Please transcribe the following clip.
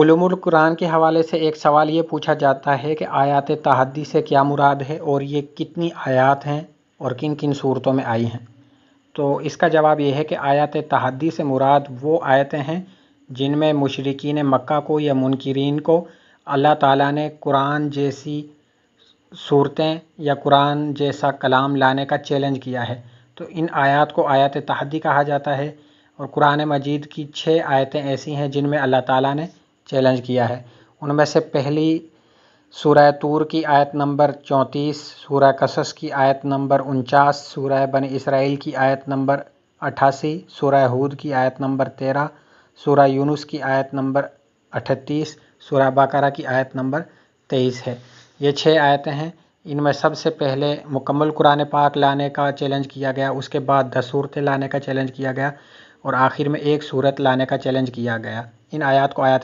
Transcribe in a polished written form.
علوم القرآن کے حوالے سے ایک سوال یہ پوچھا جاتا ہے کہ آیات تحدی سے کیا مراد ہے اور یہ کتنی آیات ہیں اور کن کن صورتوں میں آئی ہیں؟ تو اس کا جواب یہ ہے کہ آیات تحدی سے مراد وہ آیتیں ہیں جن میں مشرکین مکہ کو یا منکرین کو اللہ تعالیٰ نے قرآن جیسی صورتیں یا قرآن جیسا کلام لانے کا چیلنج کیا ہے، تو ان آیات کو آیات تحدی کہا جاتا ہے۔ اور قرآن مجید کی 6 آیتیں ایسی ہیں جن میں اللہ تعالیٰ نے چیلنج کیا ہے۔ ان میں سے پہلی سورہ طور کی آیت نمبر 34، سورہ قصص کی آیت نمبر 49، سورہ بنی اسرائیل کی آیت نمبر 88، سورہ ہود کی آیت نمبر 13، سورہ یونس کی آیت نمبر 38، سورہ بقرہ کی آیت نمبر 23 ہے۔ یہ 6 آیتیں ہیں۔ ان میں سب سے پہلے مکمل قرآن پاک لانے کا چیلنج کیا گیا، اس کے بعد 10 صورتیں لانے کا چیلنج کیا گیا اور آخر میں ایک صورت لانے کا چیلنج کیا گیا۔ ان آیات کو آیات